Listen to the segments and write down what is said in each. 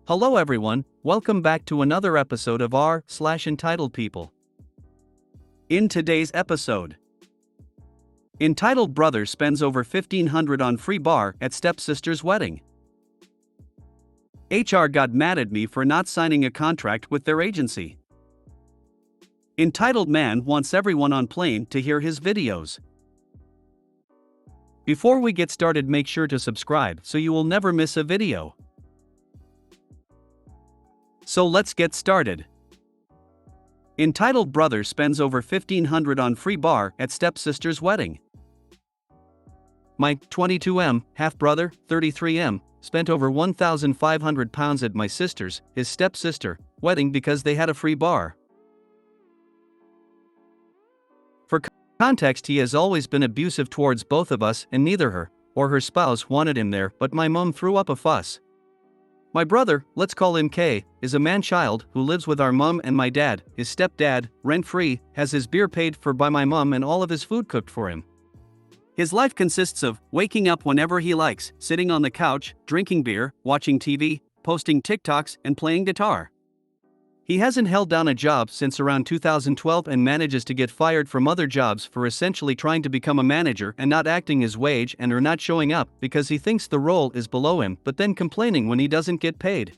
Hello everyone, welcome back to another episode of r/Entitled People. In today's episode, entitled brother spends over $1,500 on free bar at stepsister's wedding. HR got mad at me for not signing a contract with their agency. Entitled man wants everyone on plane to hear his videos. Before we get started, make sure to subscribe so you will never miss a video. So let's get started. Entitled brother spends over $1,500 on free bar at stepsister's wedding. My 22M half-brother, 33M, spent over £1,500 at my sister's, his stepsister, wedding because they had a free bar. For context, he has always been abusive towards both of us, and neither her or her spouse wanted him there, but my mom threw up a fuss. My brother, let's call him K, is a man-child who lives with our mom and my dad, his stepdad, rent-free, has his beer paid for by my mom and all of his food cooked for him. His life consists of waking up whenever he likes, sitting on the couch, drinking beer, watching TV, posting TikToks, and playing guitar. He hasn't held down a job since around 2012 and manages to get fired from other jobs for essentially trying to become a manager and not acting his wage and or not showing up because he thinks the role is below him, but then complaining when he doesn't get paid.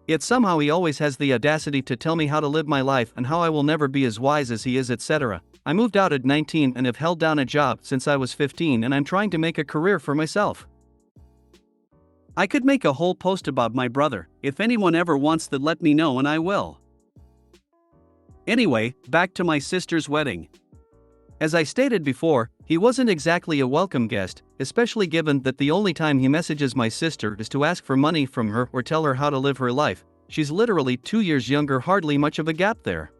Yet somehow he always has the audacity to tell me how to live my life and how I will never be as wise as he is, etc. I moved out at 19 and have held down a job since I was 15, and I'm trying to make a career for myself. I could make a whole post about my brother. If anyone ever wants that, let me know and I will. Anyway, back to my sister's wedding. As I stated before, he wasn't exactly a welcome guest, especially given that the only time he messages my sister is to ask for money from her or tell her how to live her life. She's literally 2 years younger, hardly much of a gap there.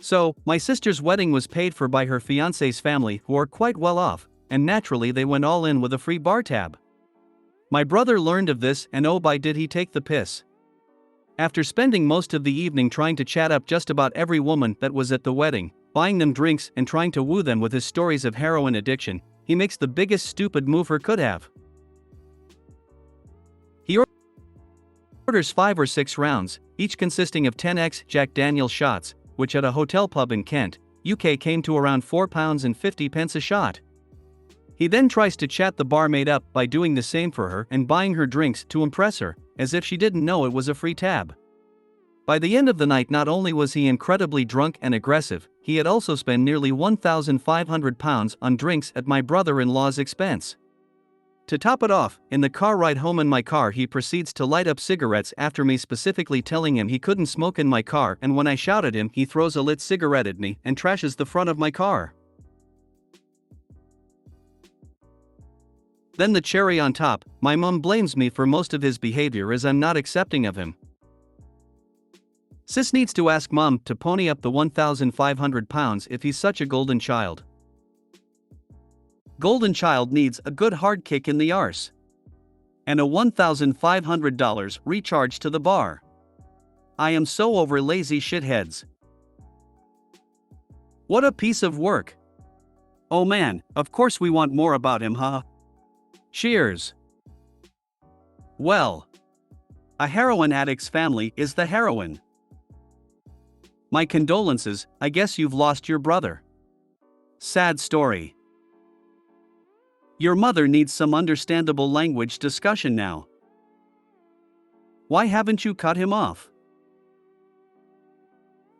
So, my sister's wedding was paid for by her fiancé's family, who are quite well off, and naturally they went all in with a free bar tab. My brother learned of this and oh boy did he take the piss. After spending most of the evening trying to chat up just about every woman that was at the wedding, buying them drinks and trying to woo them with his stories of heroin addiction, he makes the biggest stupid move her could have. He orders 5 or 6 rounds, each consisting of 10x Jack Daniel's shots, which at a hotel pub in Kent, UK came to around £4.50 a shot. He then tries to chat the barmaid up by doing the same for her and buying her drinks to impress her, as if she didn't know it was a free tab. By the end of the night, not only was he incredibly drunk and aggressive, he had also spent nearly £1,500 on drinks at my brother-in-law's expense. To top it off, in the car ride home in my car he proceeds to light up cigarettes after me specifically telling him he couldn't smoke in my car, and when I shout at him he throws a lit cigarette at me and trashes the front of my car. Then the cherry on top, my mom blames me for most of his behavior as I'm not accepting of him. Sis needs to ask mom to pony up the £1,500 if he's such a golden child. Golden child needs a good hard kick in the arse. And a $1,500 recharge to the bar. I am so over lazy shitheads. What a piece of work. Oh man, of course we want more about him, huh? Cheers. Well, a heroin addict's family is the heroin. My condolences, I guess you've lost your brother. Sad story. Your mother needs some understandable language discussion now. Why haven't you cut him off?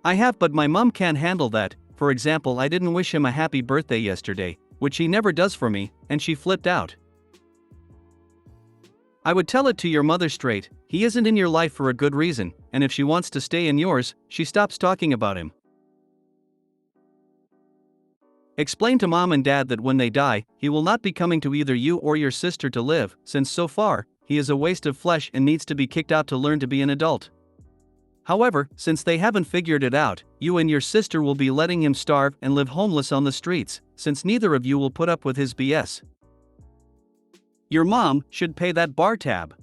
I have, but my mom can't handle that. For example, I didn't wish him a happy birthday yesterday, which he never does for me, and she flipped out. I would tell it to your mother straight, he isn't in your life for a good reason, and if she wants to stay in yours, she stops talking about him. Explain to mom and dad that when they die, he will not be coming to either you or your sister to live, since so far, he is a waste of flesh and needs to be kicked out to learn to be an adult. However, since they haven't figured it out, you and your sister will be letting him starve and live homeless on the streets, since neither of you will put up with his BS. Your mom should pay that bar tab.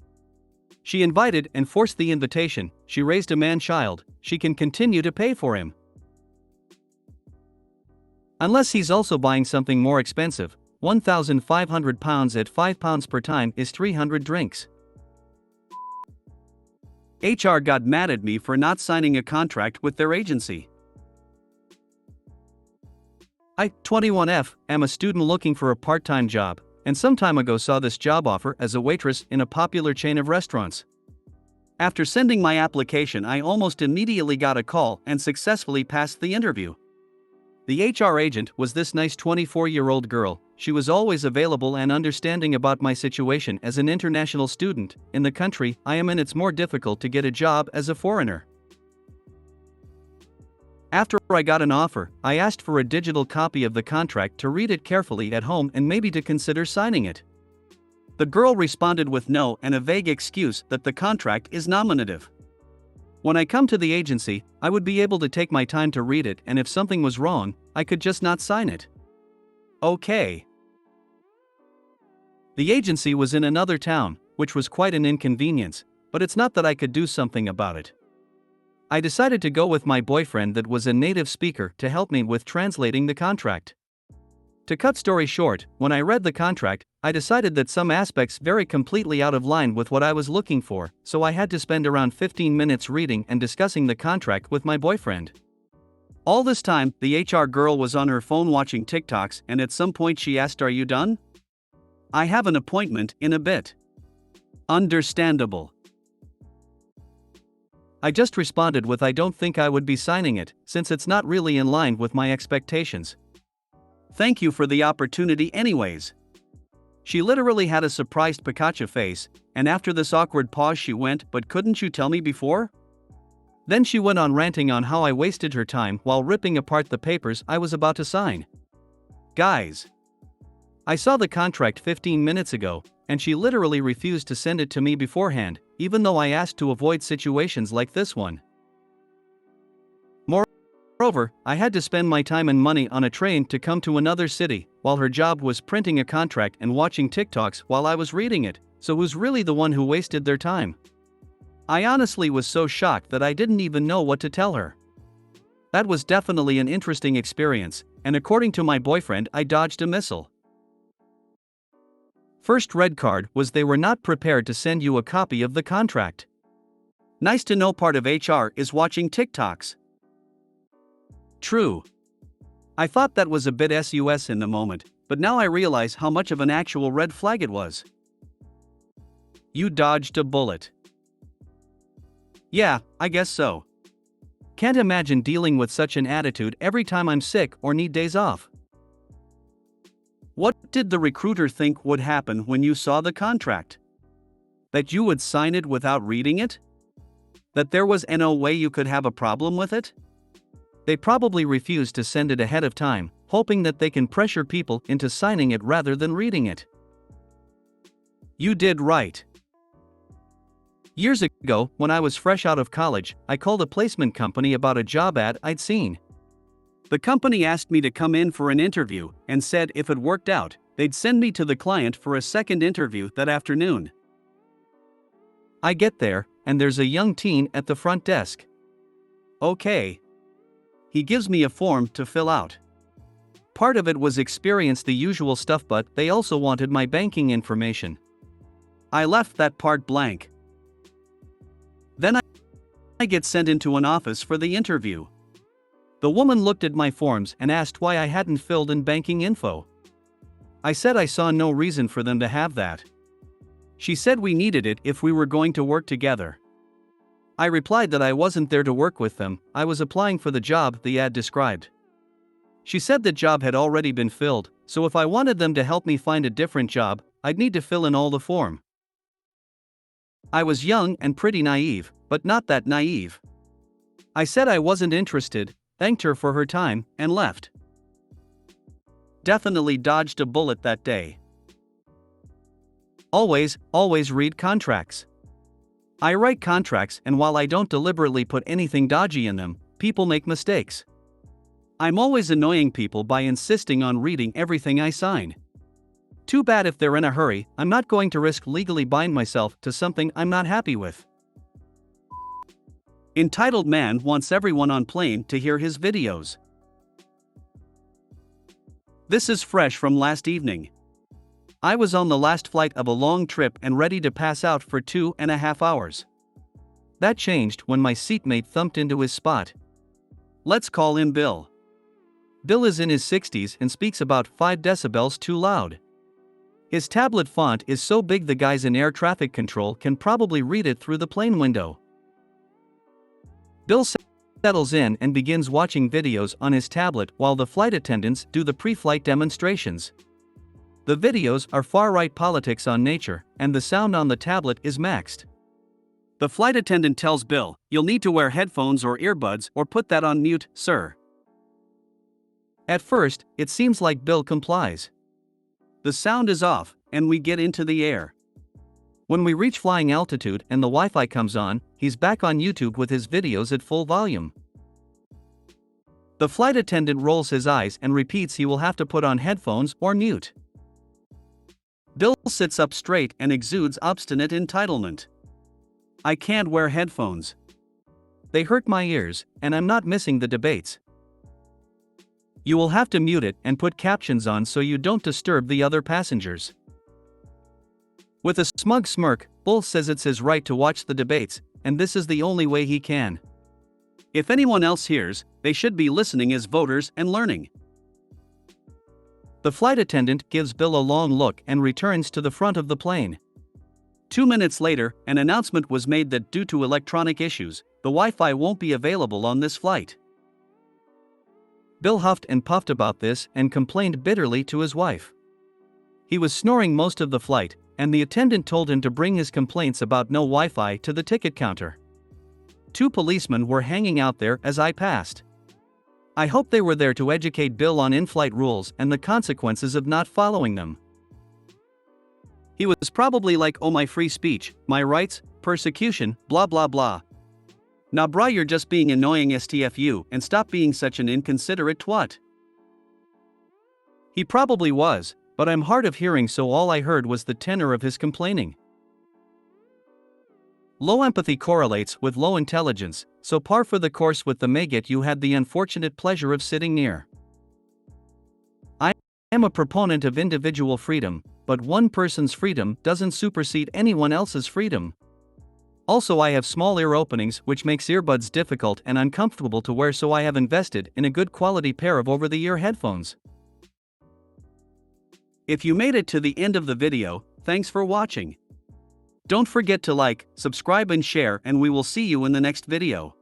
She invited and forced the invitation, she raised a man-child, she can continue to pay for him. Unless he's also buying something more expensive, £1,500 at £5 per time is 300 drinks. HR got mad at me for not signing a contract with their agency. I, 21F, am a student looking for a part-time job, and some time ago saw this job offer as a waitress in a popular chain of restaurants. After sending my application, I almost immediately got a call and successfully passed the interview. The HR agent was this nice 24-year-old girl. She was always available and understanding about my situation as an international student. In the country I am in, it's more difficult to get a job as a foreigner. After I got an offer, I asked for a digital copy of the contract to read it carefully at home and maybe to consider signing it. The girl responded with no and a vague excuse that the contract is nominative. When I come to the agency, I would be able to take my time to read it, and if something was wrong, I could just not sign it. Okay. The agency was in another town, which was quite an inconvenience, but it's not that I could do something about it. I decided to go with my boyfriend that was a native speaker to help me with translating the contract. To cut story short, when I read the contract, I decided that some aspects very completely out of line with what I was looking for, so I had to spend around 15 minutes reading and discussing the contract with my boyfriend. All this time, the HR girl was on her phone watching TikToks, and at some point she asked, "Are you done?" "I have an appointment in a bit." Understandable. I just responded with, "I don't think I would be signing it, since it's not really in line with my expectations. Thank you for the opportunity anyways." She literally had a surprised Pikachu face, and after this awkward pause she went, "But couldn't you tell me before?" Then she went on ranting on how I wasted her time while ripping apart the papers I was about to sign. Guys, I saw the contract 15 minutes ago, and she literally refused to send it to me beforehand, even though I asked to avoid situations like this one. Moreover, I had to spend my time and money on a train to come to another city, while her job was printing a contract and watching TikToks while I was reading it, so who's really the one who wasted their time? I honestly was so shocked that I didn't even know what to tell her. That was definitely an interesting experience, and according to my boyfriend, I dodged a missile. First red card was they were not prepared to send you a copy of the contract. Nice to know part of HR is watching TikToks. True. I thought that was a bit sus in the moment, but now I realize how much of an actual red flag it was. You dodged a bullet. Yeah, I guess so. Can't imagine dealing with such an attitude every time I'm sick or need days off. What did the recruiter think would happen when you saw the contract? That you would sign it without reading it? That there was no way you could have a problem with it? They probably refused to send it ahead of time, hoping that they can pressure people into signing it rather than reading it. You did right. Years ago, when I was fresh out of college, I called a placement company about a job ad I'd seen. The company asked me to come in for an interview and said if it worked out, they'd send me to the client for a second interview that afternoon. I get there, and there's a young teen at the front desk. Okay. He gives me a form to fill out. Part of it was experience, the usual stuff, but they also wanted my banking information. I left that part blank. Then I get sent into an office for the interview. The woman looked at my forms and asked why I hadn't filled in banking info. I said I saw no reason for them to have that. She said we needed it if we were going to work together. I replied that I wasn't there to work with them, I was applying for the job the ad described. She said the job had already been filled, so if I wanted them to help me find a different job, I'd need to fill in all the form. I was young and pretty naive, but not that naive. I said I wasn't interested, thanked her for her time, and left. Definitely dodged a bullet that day. Always read contracts. I write contracts, and while I don't deliberately put anything dodgy in them, people make mistakes. I'm always annoying people by insisting on reading everything I sign. Too bad if they're in a hurry. I'm not going to risk legally bind myself to something I'm not happy with. Entitled man wants everyone on plane to hear his videos. This is fresh from last evening. I was on the last flight of a long trip and ready to pass out for 2.5 hours. That changed when my seatmate thumped into his spot. Let's call him Bill. Bill is in his 60s and speaks about 5 decibels too loud. His tablet font is so big the guys in air traffic control can probably read it through the plane window. Bill settles in and begins watching videos on his tablet while the flight attendants do the pre-flight demonstrations. The videos are far-right politics on nature, and the sound on the tablet is maxed. The flight attendant tells Bill, "You'll need to wear headphones or earbuds or put that on mute, sir." At first, it seems like Bill complies. The sound is off, and we get into the air. When we reach flying altitude and the Wi-Fi comes on, he's back on YouTube with his videos at full volume. The flight attendant rolls his eyes and repeats he will have to put on headphones or mute. Bill sits up straight and exudes obstinate entitlement. "I can't wear headphones. They hurt my ears, and I'm not missing the debates." "You will have to mute it and put captions on so you don't disturb the other passengers." With a smug smirk, Bull says it's his right to watch the debates, and this is the only way he can. If anyone else hears, they should be listening as voters and learning. The flight attendant gives Bill a long look and returns to the front of the plane. 2 minutes later, an announcement was made that due to electronic issues, the Wi-Fi won't be available on this flight. Bill huffed and puffed about this and complained bitterly to his wife. He was snoring most of the flight, and the attendant told him to bring his complaints about no Wi-Fi to the ticket counter. 2 policemen were hanging out there as I passed. I hope they were there to educate Bill on in-flight rules and the consequences of not following them. He was probably like, "Oh, my free speech, my rights, persecution, blah blah blah. Nah brah, you're just being annoying STFU and stop being such an inconsiderate twat." He probably was, but I'm hard of hearing, so all I heard was the tenor of his complaining. Low empathy correlates with low intelligence, so par for the course with the maggot you had the unfortunate pleasure of sitting near. I am a proponent of individual freedom, but one person's freedom doesn't supersede anyone else's freedom. Also, I have small ear openings, which makes earbuds difficult and uncomfortable to wear, so I have invested in a good quality pair of over-the-ear headphones. If you made it to the end of the video, thanks for watching. Don't forget to like, subscribe and share, and we will see you in the next video.